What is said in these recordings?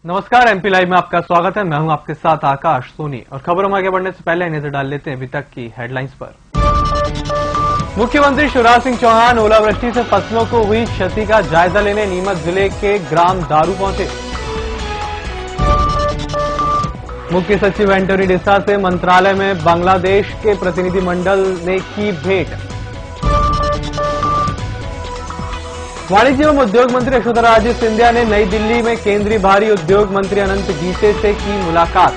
नमस्कार, MP live में आपका स्वागत है। मैं हूं आपके साथ आकाश सोनी और खबरों में आगे बढ़ने से पहले नजर डाल लेते हैं अभी तक की हेडलाइंस पर। मुख्यमंत्री शिवराज सिंह चौहान ओलावृष्टि से फसलों को हुई क्षति का जायजा लेने नीमच जिले के ग्राम दारू पहुंचे। मुख्य सचिव एंटोनी डिसा से मंत्रालय में बांग्लादेश के प्रतिनिधिमंडल ने की भेंट। वाणिज्य एवं उद्योग मंत्री यशोधराराजे सिंधिया ने नई दिल्ली में केंद्रीय भारी उद्योग मंत्री अनंत गीते से की मुलाकात।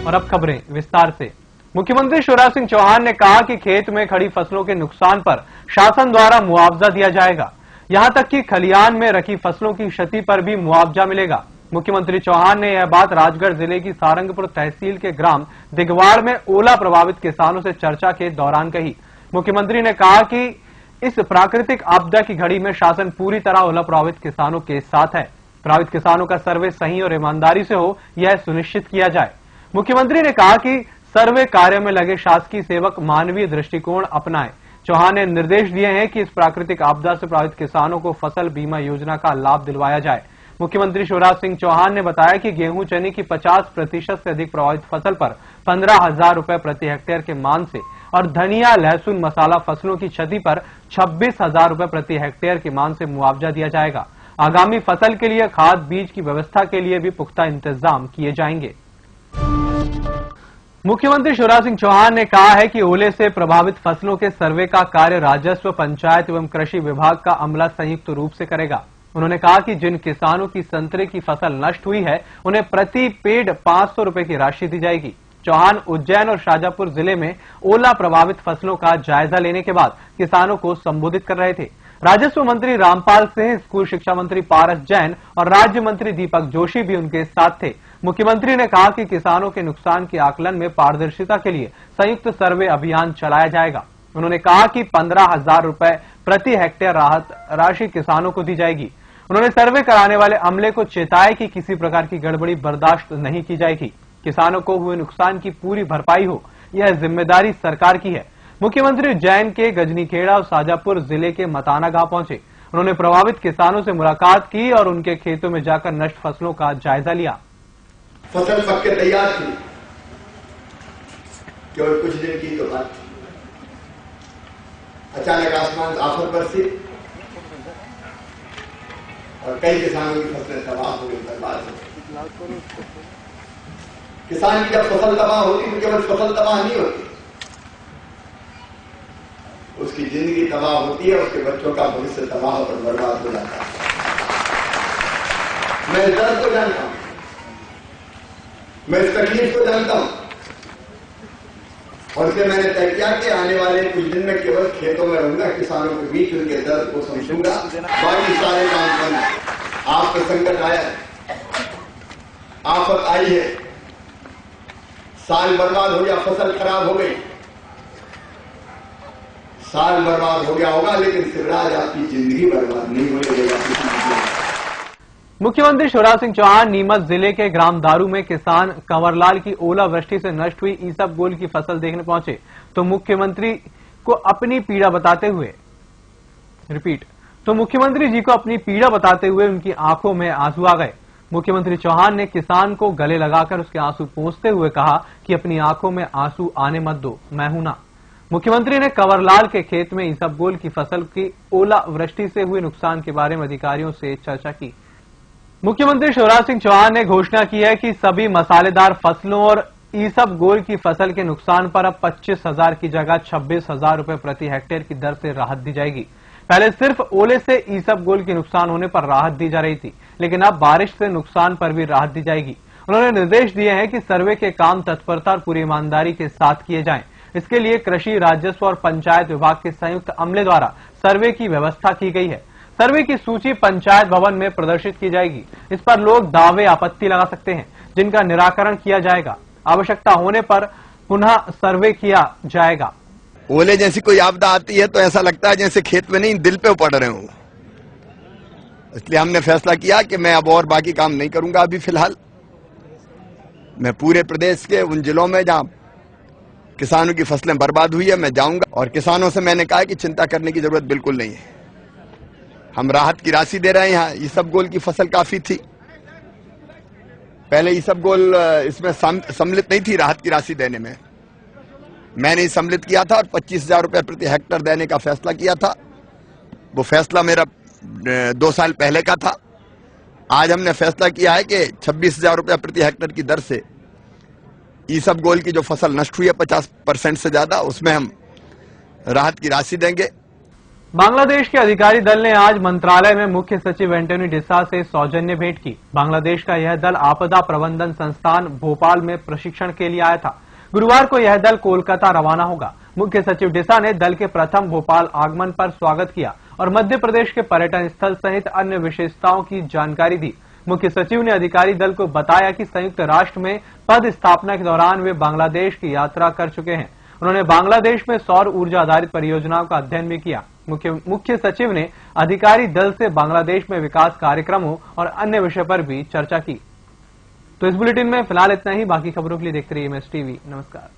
और अब खबरें विस्तार से। मुख्यमंत्री शिवराज सिंह चौहान ने कहा कि खेत में खड़ी फसलों के नुकसान पर शासन द्वारा मुआवजा दिया जाएगा। यहां तक कि खलिहान में रखी फसलों की क्षति पर भी मुआवजा मिलेगा। मुख्यमंत्री चौहान ने यह बात राजगढ़ जिले की सारंगपुर तहसील के ग्राम दिगवाड़ में ओला प्रभावित किसानों से चर्चा के दौरान कही। मुख्यमंत्री ने कहा कि इस प्राकृतिक आपदा की घड़ी में शासन पूरी तरह ओला प्रभावित किसानों के साथ है। प्रभावित किसानों का सर्वे सही और ईमानदारी से हो, यह सुनिश्चित किया जाए। मुख्यमंत्री ने कहा कि सर्वे कार्य में लगे शासकीय सेवक मानवीय दृष्टिकोण अपनाएं। चौहान ने निर्देश दिए हैं कि इस प्राकृतिक आपदा से प्रभावित किसानों को फसल बीमा योजना का लाभ दिलवाया जाए। मुख्यमंत्री शिवराज सिंह चौहान ने बताया कि गेहूं चने की 50% से अधिक प्रभावित फसल पर 15,000 रुपए प्रति हेक्टेयर के मान से और धनिया लहसुन मसाला फसलों की क्षति पर 26,000 रुपए प्रति हेक्टेयर के मान से मुआवजा दिया जाएगा। आगामी फसल के लिए खाद बीज की व्यवस्था के लिए भी पुख्ता इंतजाम किए जाएंगे। मुख्यमंत्री शिवराज सिंह चौहान ने कहा है कि ओले से प्रभावित फसलों के सर्वे का कार्य राजस्व, पंचायत एवं कृषि विभाग का अमला संयुक्त रूप से करेगा। उन्होंने कहा कि जिन किसानों की संतरे की फसल नष्ट हुई है उन्हें प्रति पेड़ 500 रुपए की राशि दी जाएगी। चौहान उज्जैन और शाजापुर जिले में ओला प्रभावित फसलों का जायजा लेने के बाद किसानों को संबोधित कर रहे थे। राजस्व मंत्री रामपाल सिंह, स्कूल शिक्षा मंत्री पारस जैन और राज्य मंत्री दीपक जोशी भी उनके साथ थे। मुख्यमंत्री ने कहा कि किसानों के नुकसान के आकलन में पारदर्शिता के लिए संयुक्त सर्वे अभियान चलाया जाएगा। उन्होंने कहा कि 15,000 रुपए प्रति हेक्टेयर राहत राशि किसानों को दी जाएगी। उन्होंने सर्वे कराने वाले अमले को चेताया कि किसी प्रकार की गड़बड़ी बर्दाश्त नहीं की जाएगी। किसानों को हुए नुकसान की पूरी भरपाई हो, यह जिम्मेदारी सरकार की है। मुख्यमंत्री उज्जैन के गजनीखेड़ा और शाजापुर जिले के मताना गांव पहुंचे। उन्होंने प्रभावित किसानों से मुलाकात की और उनके खेतों में जाकर नष्ट फसलों का जायजा लिया। फसल पक के तैयार थी, केवल कुछ दिन की तो बात थी। अचानक आसमान आफत बरसी और कई किसानों की फसलें तबाह हो गई, बर्बाद हो गई। किसान की जब फसल तबाह होती तो केवल फसल तबाह नहीं होती, उसकी जिंदगी तबाह होती है, उसके बच्चों का भविष्य तबाह और बर्बाद हो जाता है। मैं इस दर्द को जानता हूं, मैं इस तकलीफ को जानता हूं और इसलिए मैंने तय किया कि आने वाले कुछ दिन में केवल खेतों में रहूंगा, किसानों के बीच उनके दर्द को समझूंगा। बाकी सारे काम करना। आप पर संकट आया है, आफत आई है, साल बर्बाद हो गया, फसल खराब हो गई, साल बर्बाद हो गया होगा, लेकिन शिवराज आपकी जिंदगी बर्बाद नहीं होने देगा। मुख्यमंत्री शिवराज सिंह चौहान नीमच जिले के ग्राम दारू में किसान कंवरलाल की ओलावृष्टि से नष्ट हुई ईसबगोल की फसल देखने पहुंचे तो मुख्यमंत्री जी को अपनी पीड़ा बताते हुए उनकी आंखों में आंसू आ गए। मुख्यमंत्री चौहान ने किसान को गले लगाकर उसके आंसू पोंछते हुए कहा कि अपनी आंखों में आंसू आने मत दो, मैं हूं ना। मुख्यमंत्री ने कंवरलाल के खेत में ईसबगोल की फसल की ओलावृष्टि से हुए नुकसान के बारे में अधिकारियों से चर्चा की। मुख्यमंत्री शिवराज सिंह चौहान ने घोषणा की है कि सभी मसालेदार फसलों और ईसबगोल की फसल के नुकसान पर अब 25,000 की जगह 26,000 रुपए प्रति हेक्टेयर की दर से राहत दी जाएगी। पहले सिर्फ ओले से ईसबगोल के नुकसान होने पर राहत दी जा रही थी, लेकिन अब बारिश से नुकसान पर भी राहत दी जाएगी। उन्होंने निर्देश दिए हैं कि सर्वे के काम तत्परता और पूरी ईमानदारी के साथ किए जाएं। इसके लिए कृषि, राजस्व और पंचायत विभाग के संयुक्त अमले द्वारा सर्वे की व्यवस्था की गई है। सर्वे की सूची पंचायत भवन में प्रदर्शित की जाएगी। इस पर लोग दावे आपत्ति लगा सकते हैं, जिनका निराकरण किया जाएगा। आवश्यकता होने पर पुनः सर्वे किया जाएगा। ओले जैसी कोई आपदा आती है तो ऐसा लगता है जैसे खेत में नहीं दिल पे पड़ रहे हो। इसलिए हमने फैसला किया कि मैं अब और बाकी काम नहीं करूंगा। अभी फिलहाल मैं पूरे प्रदेश के उन जिलों में जहां किसानों की फसलें बर्बाद हुई है मैं जाऊंगा और किसानों से मैंने कहा कि चिंता करने की जरूरत बिल्कुल नहीं है। हम राहत की राशि दे रहे हैं। यहाँ ईसबगोल की फसल काफी थी, पहले ईसबगोल इसमें सम्मिलित नहीं थी राहत की राशि देने में। मैंने ही सम्मिलित किया था और 25,000 रुपए प्रति हेक्टर देने का फैसला किया था। वो फैसला मेरा 2 साल पहले का था। आज हमने फैसला किया है कि 26,000 रुपए प्रति हेक्टर की दर से ईसबगोल की जो फसल नष्ट हुई है 50% से ज्यादा, उसमें हम राहत की राशि देंगे। बांग्लादेश के अधिकारी दल ने आज मंत्रालय में मुख्य सचिव एंटोनी डिसा से सौजन्य भेंट की। बांग्लादेश का यह दल आपदा प्रबंधन संस्थान भोपाल में प्रशिक्षण के लिए आया था। गुरुवार को यह दल कोलकाता रवाना होगा। मुख्य सचिव डिसा ने दल के प्रथम भोपाल आगमन पर स्वागत किया और मध्य प्रदेश के पर्यटन स्थल सहित अन्य विशेषताओं की जानकारी दी। मुख्य सचिव ने अधिकारी दल को बताया कि संयुक्त राष्ट्र में पद स्थापना के दौरान वे बांग्लादेश की यात्रा कर चुके हैं। उन्होंने बांग्लादेश में सौर ऊर्जा आधारित परियोजनाओं का अध्ययन भी किया। मुख्य सचिव ने अधिकारी दल से बांग्लादेश में विकास कार्यक्रमों और अन्य विषय पर भी चर्चा की। तो इस बुलेटिन में फिलहाल इतना ही। बाकी खबरों के लिए देखते रहिए MS टीवी। नमस्कार।